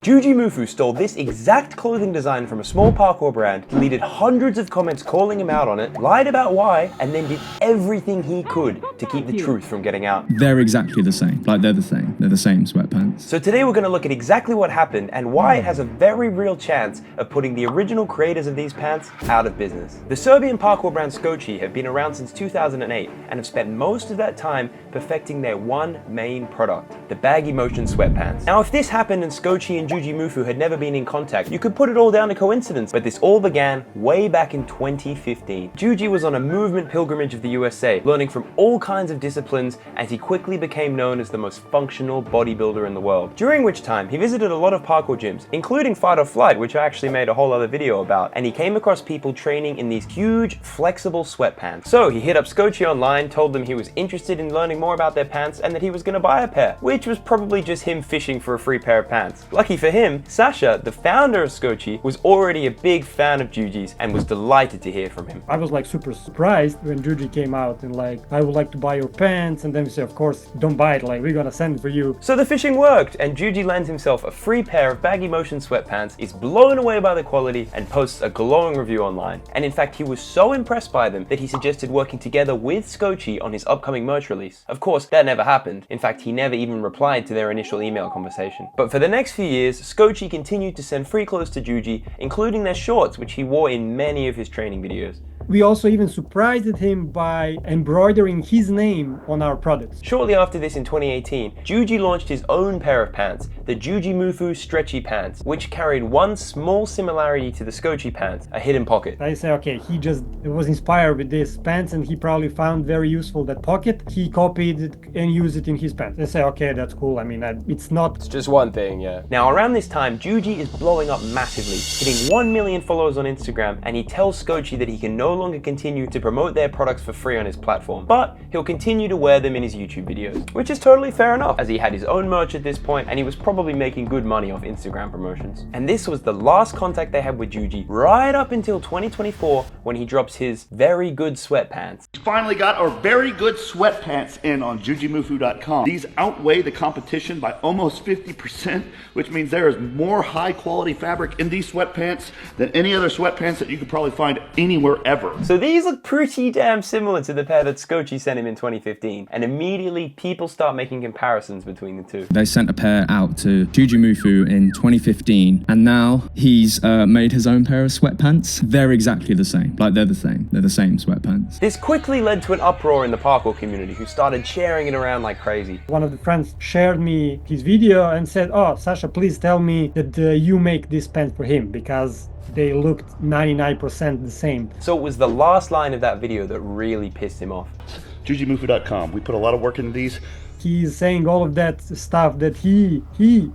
Jujimufu stole this exact clothing design from a small parkour brand, deleted hundreds of comments calling him out on it, lied about why, and then did everything he could to keep the truth from getting out. They're exactly the same. Like, they're the same. They're the same sweatpants. So today we're going to look at exactly what happened and why it has a very real chance of putting the original creators of these pants out of business. The Serbian parkour brand Skochy have been around since 2008 and have spent most of that time perfecting their one main product, the baggy motion sweatpants. Now, if this happened and Skochy and Jujimufu had never been in contact, you could put it all down to coincidence, but this all began way back in 2015. Juji was on a movement pilgrimage of the USA, learning from all kinds of disciplines as he quickly became known as the most functional bodybuilder in the world. During which time, he visited a lot of parkour gyms, including Fight or Flight, which I actually made a whole other video about, and he came across people training in these huge, flexible sweatpants. So he hit up Skochy online, told them he was interested in learning more about their pants and that he was gonna buy a pair, which was probably just him fishing for a free pair of pants. Lucky for him, Sasha, the founder of Skochy, was already a big fan of Juji's and was delighted to hear from him. I was like super surprised when Juji came out and like, I would like to buy your pants, and then we say, of course, don't buy it, like we're gonna send it for you. So the fishing worked, and Juji lands himself a free pair of baggy motion sweatpants, is blown away by the quality, and posts a glowing review online. And in fact, he was so impressed by them that he suggested working together with Skochy on his upcoming merch release. Of course, that never happened. In fact, he never even replied to their initial email conversation. But for the next few years, Skochy continued to send free clothes to Juji, including their shorts, which he wore in many of his training videos. We also even surprised him by embroidering his name on our products. Shortly after this in 2018, Juji launched his own pair of pants, the Jujimufu stretchy pants, which carried one small similarity to the Skochy pants, a hidden pocket. I say, okay, he just was inspired with this pants and he probably found very useful that pocket. He copied it and used it in his pants. I say, okay, that's cool. I mean, it's just one thing, yeah. Now, around this time, Juji is blowing up massively, hitting 1 million followers on Instagram, and he tells Skochy that he can no longer continue to promote their products for free on his platform, but he'll continue to wear them in his YouTube videos, which is totally fair enough, as he had his own merch at this point and he was probably making good money off Instagram promotions. And this was the last contact they had with Juji, right up until 2024 when he drops his very good sweatpants. We finally got our very good sweatpants in on Jujimufu.com. These outweigh the competition by almost 50%, which means there is more high quality fabric in these sweatpants than any other sweatpants that you could probably find anywhere ever. So these look pretty damn similar to the pair that Skochy sent him in 2015, and immediately people start making comparisons between the two. They sent a pair out to Jujimufu in 2015, and now he's made his own pair of sweatpants. They're exactly the same. Like, they're the same. They're the same sweatpants. This quickly led to an uproar in the parkour community, who started sharing it around like crazy. one of the friends shared me his video and said, oh, Sasha, please tell me that you make this pants for him, because they looked 99% the same. So it was the last line of that video that really pissed him off. Jujimufu.com. We put a lot of work into these. He's saying all of that stuff that he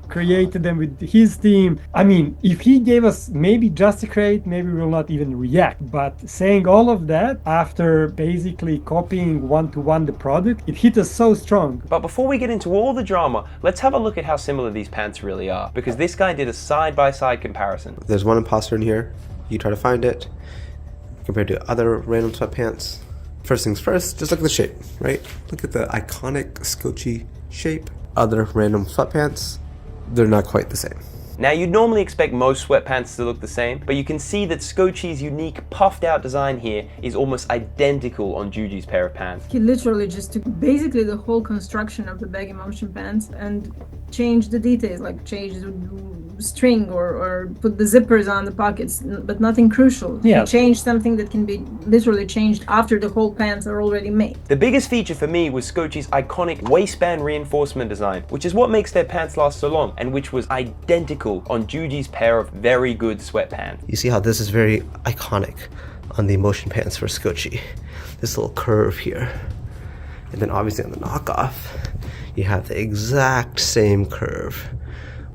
created them with his team. I mean, if he gave us maybe just a crate, maybe we will not even react. But saying all of that after basically copying one-to-one the product, it hit us so strong. But before we get into all the drama, let's have a look at how similar these pants really are, because this guy did a side-by-side comparison. There's one imposter in here. You try to find it compared to other random sweatpants. First things first, just look at the shape, right? Look at the iconic Skochy shape. Other random sweatpants, they're not quite the same. Now, you'd normally expect most sweatpants to look the same, but you can see that Skochy's unique puffed out design here is almost identical on Juji's pair of pants. He literally just took basically the whole construction of the baggy motion pants and changed the details, like changed the string or put the zippers on the pockets, but nothing crucial. Yeah. He changed something that can be literally changed after the whole pants are already made. The biggest feature for me was Skochy's iconic waistband reinforcement design, which is what makes their pants last so long, and which was identical on Juji's pair of very good sweatpants. You see how this is very iconic on the motion pants for Skochy. This little curve here. And then obviously on the knockoff, you have the exact same curve.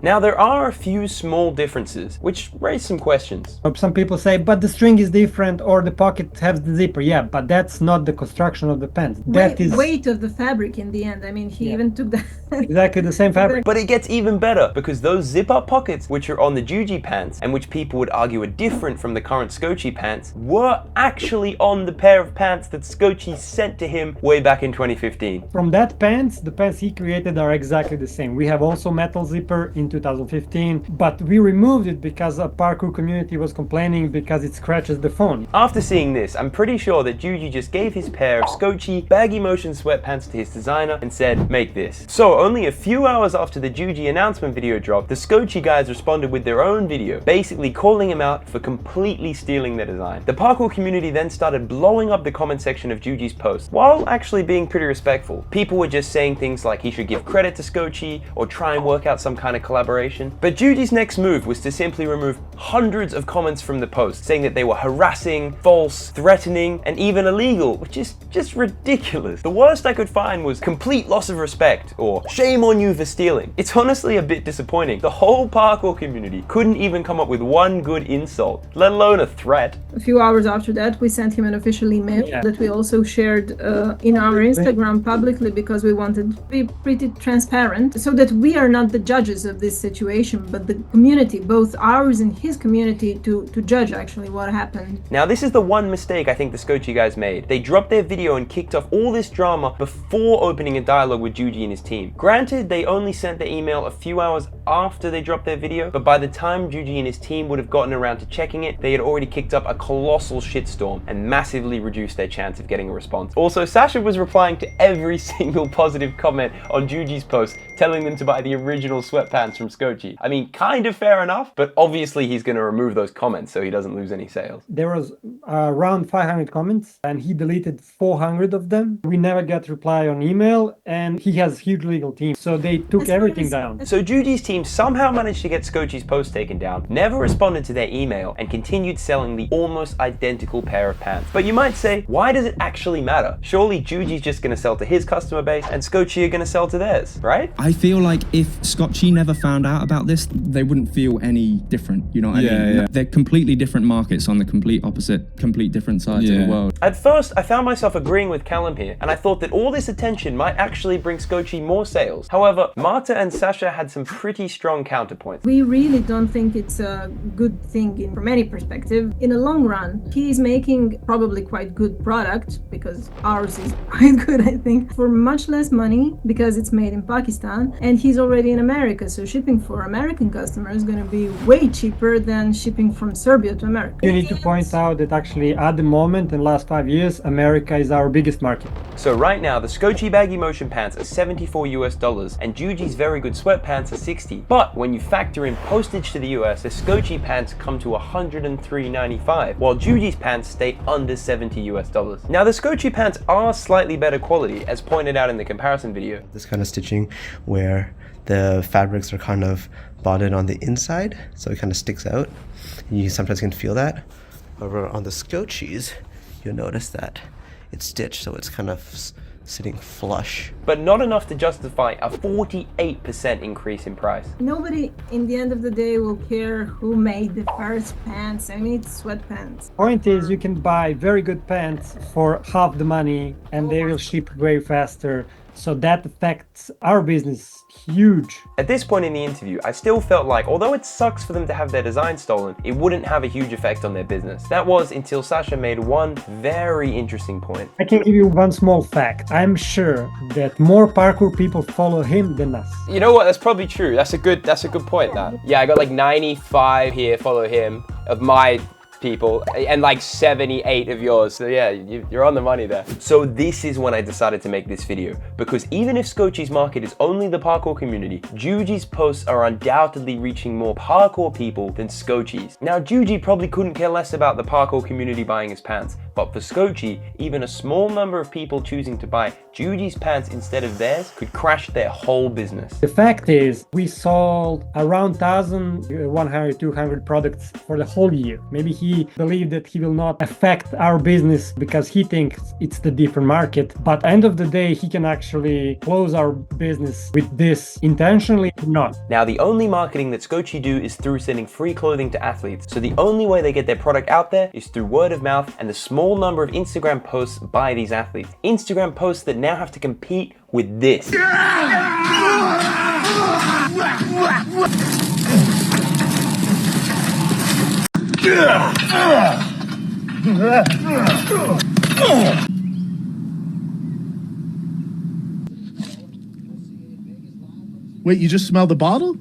Now, there are a few small differences, which raise some questions. Some people say, but the string is different or the pocket has the zipper. Yeah, but that's not the construction of the pants. That is weight of the fabric in the end. I mean, he even took that. exactly the same fabric. But it gets even better, because those zip-up pockets, which are on the Juji pants, and which people would argue are different from the current Skochy pants, were actually on the pair of pants that Skochy sent to him way back in 2015. From that pants, the pants he created are exactly the same. We have also metal zipper in 2015, but we removed it because the parkour community was complaining because it scratches the phone. After seeing this, I'm pretty sure that Juji just gave his pair of Skochy baggy motion sweatpants to his designer and said, make this. So only a few hours after the Juji announcement video dropped, the Skochy guys responded with their own video, basically calling him out for completely stealing their design. The parkour community then started blowing up the comment section of Juji's post, while actually being pretty respectful. People were just saying things like he should give credit to Skochy or try and work out some kind of collaboration. But Juji's next move was to simply remove hundreds of comments from the post, saying that they were harassing, false, threatening, and even illegal, which is just ridiculous. The worst I could find was complete loss of respect or shame on you for stealing. It's honestly a bit disappointing. The whole parkour community couldn't even come up with one good insult, let alone a threat. A few hours after that, we sent him an official email that we also shared in our Instagram publicly, because we wanted to be pretty transparent, so that we are not the judges of this situation, but the community, both ours and his community, to judge actually what happened. Now this is the one mistake I think the Skochy guys made. They dropped their video and kicked off all this drama before opening a dialogue with Juji and his team. Granted, they only sent the email a few hours after they dropped their video, but by the time Juji and his team would have gotten around to checking it, they had already kicked up a colossal shitstorm and massively reduced their chance of getting a response. Also, Sasha was replying to every single positive comment on Juji's post, telling them to buy the original sweatpants from Skochy. I mean, kind of fair enough, but obviously he's going to remove those comments so he doesn't lose any sales. There was around 500 comments and he deleted 400 of them. We never got reply on email, and he has a huge legal team, so they took everything down. So Juji's team somehow managed to get Skochy's post taken down, never responded to their email, and continued selling the almost identical pair of pants. But you might say, why does it actually matter? Surely Juji's just going to sell to his customer base and Skochy are going to sell to theirs, right? I feel like if Skochy never found out about this, they wouldn't feel any different, you know what I mean? Yeah. They're completely different markets on the complete opposite, complete different sides of the world. At first, I found myself agreeing with Callum here, and I thought that all this attention might actually bring Skochy more sales. However, Marta and Sasha had some pretty strong counterpoints. We really don't think it's a good thing from any perspective. In the long run, he is making probably quite good product, because ours is quite good, I think, for much less money, because it's made in Pakistan, and he's already in America, so shipping for American customers is going to be way cheaper than shipping from Serbia to America. You need to point out that actually at the moment, in the last 5 years, America is our biggest market. So right now, the Skochy baggy motion pants are $74 and Juji's very good sweatpants are $60. But when you factor in postage to the US, the Skochy pants come to $103.95, while Juji's pants stay under $70. Now the Skochy pants are slightly better quality, as pointed out in the comparison video. This kind of stitching where the fabrics are kind of bonded on the inside, so it kind of sticks out. You sometimes can feel that. However, on the Skochy's, you'll notice that it's stitched, so it's kind of sitting flush. But not enough to justify a 48% increase in price. Nobody, in the end of the day, will care who made the first pants. I mean, it's sweatpants. Point is, you can buy very good pants for half the money and they will ship way faster. So that affects our business huge. At this point in the interview, I still felt like, although it sucks for them to have their design stolen, it wouldn't have a huge effect on their business. That was until Sasha made one very interesting point. I can give you one small fact. I'm sure that more parkour people follow him than us. You know what? That's probably true. That's a good point, that. Yeah, I got like 95 here follow him of my people and like 78 of yours, so yeah, you're on the money there. So this is when I decided to make this video, because even if Skochy's market is only the parkour community, Juji's posts are undoubtedly reaching more parkour people than Skochy's. Now Juji probably couldn't care less about the parkour community buying his pants, but for Skochy, even a small number of people choosing to buy Juji's pants instead of theirs could crash their whole business. The fact is, we sold around 1,100-200 products for the whole year. Maybe he believed that he will not affect our business because he thinks it's the different market, but end of the day, he can actually close our business with this intentionally or not. Now, the only marketing that Skochy do is through sending free clothing to athletes, so the only way they get their product out there is through word of mouth and the small number of Instagram posts by these athletes. Instagram posts that now have to compete with this. Wait, you just smelled the bottle?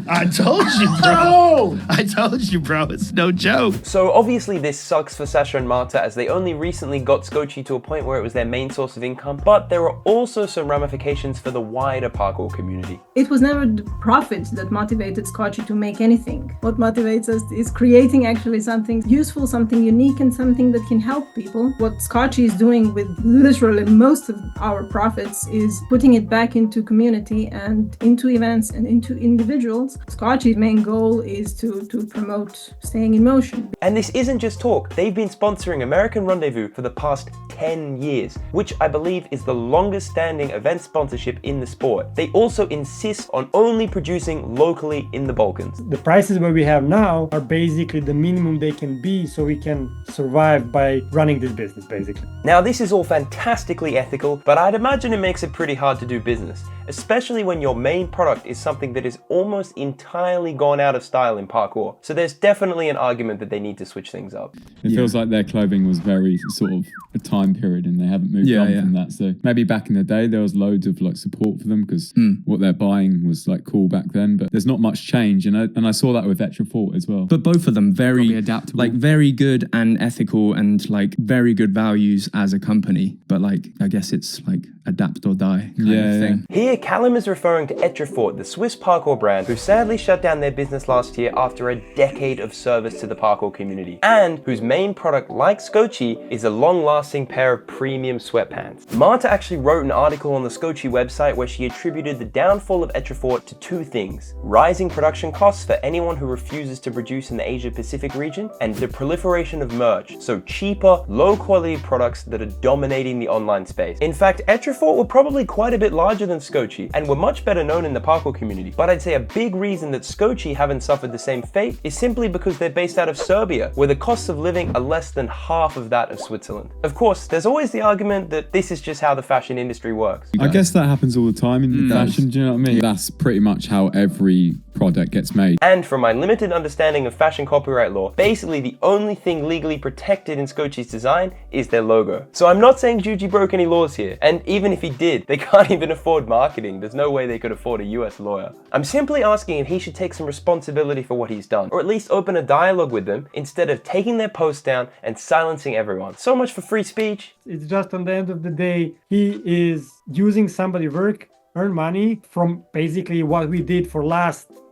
I told you, bro. I told you, bro. It's no joke. So obviously this sucks for Sasha and Marta, as they only recently got Skochy to a point where it was their main source of income, but there are also some ramifications for the wider parkour community. It was never the profit that motivated Skochy to make anything. What motivates us is creating actually something useful, something unique, and something that can help people. What Skochy is doing with literally most of our profits is putting it back into community and into events and into individuals. Skochy's main goal is to promote staying in motion. And this isn't just talk. They've been sponsoring American Rendezvous for the past 10 years, which I believe is the longest standing event sponsorship in the sport. They also insist on only producing locally in the Balkans. The prices where we have now are basically the minimum they can be so we can survive by running this business, basically. Now, this is all fantastically ethical, but I'd imagine it makes it pretty hard to do business, especially when your main product is something that is almost entirely gone out of style in parkour. So there's definitely an argument that they need to switch things up. It feels like their clothing was very sort of a time period and they haven't moved on from that. So maybe back in the day there was loads of like support for them because what they're buying was like cool back then, but there's not much change. And I saw that with Etre Fort as well. But both of them very adaptable, like very good and ethical and like very good values as a company. But like I guess it's like adapt or die kind of thing. Here, Callum is referring to Etre Fort, the Swiss parkour brand, who sadly shut down their business last year after a decade of service to the parkour community, and whose main product, like Skochy, is a long-lasting pair of premium sweatpants. Marta actually wrote an article on the Skochy website where she attributed the downfall of Etre Fort to two things: rising production costs for anyone who refuses to produce in the Asia-Pacific region, and the proliferation of merch, so cheaper, low-quality products that are dominating the online space. In fact, Etre Fort were probably quite a bit larger than Skochy and were much better known in the parkour community, but I'd say a big reason that Skochy haven't suffered the same fate is simply because they're based out of Serbia, where the costs of living are less than half of that of Switzerland. Of course, there's always the argument that this is just how the fashion industry works. I guess that happens all the time in fashion, do you know what I mean? That's pretty much how every product gets made. And from my limited understanding of fashion copyright law, basically the only thing legally protected in Skochy's design is their logo. So I'm not saying Juji broke any laws here, and even if he did, they can't even afford marketing. There's no way they could afford a US lawyer. I'm simply asking if he should take some responsibility for what he's done, or at least open a dialogue with them instead of taking their posts down and silencing everyone. So much for free speech. It's just on the end of the day, he is using somebody's work, earn money from basically what we did for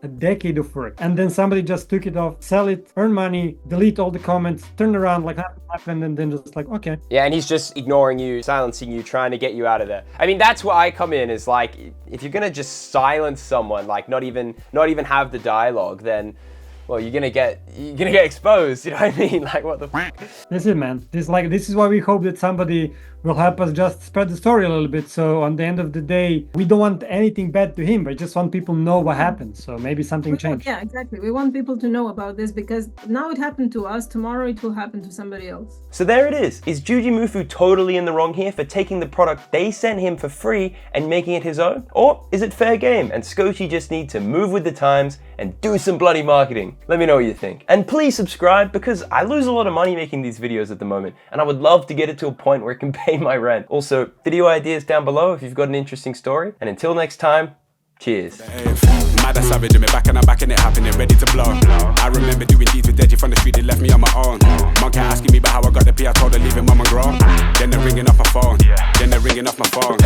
a decade of work. And then somebody just took it off, sell it, earn money, delete all the comments, turn around like nothing happened, and then just like, okay. Yeah, and he's just ignoring you, silencing you, trying to get you out of there. I mean, that's where I come in, is like, if you're gonna just silence someone, like not even have the dialogue, then well, you're gonna get exposed, you know what I mean? Like, what the f? This is, man. This is why we hope that somebody will help us just spread the story a little bit. So on the end of the day, we don't want anything bad to him. We just want people to know what happened. So maybe something changed. Yeah, exactly. We want people to know about this because now it happened to us. Tomorrow it will happen to somebody else. So there it is. Is Jujimufu totally in the wrong here for taking the product they sent him for free and making it his own? Or is it fair game and Skochy just need to move with the times and do some bloody marketing? Let me know what you think. And please subscribe, because I lose a lot of money making these videos at the moment, and I would love to get it to a point where it can pay my rent. Also, video ideas down below if you've got an interesting story. And until next time, cheers. Mad and savage, me back and I'm back and it happening, ready to blow. I remember doing deeds with Deji from the street, they left me on my own. Mom kept asking me about how I got the P, I told her leave it, mum and grow. Then they're ringing off my phone, then they're ringing off my phone.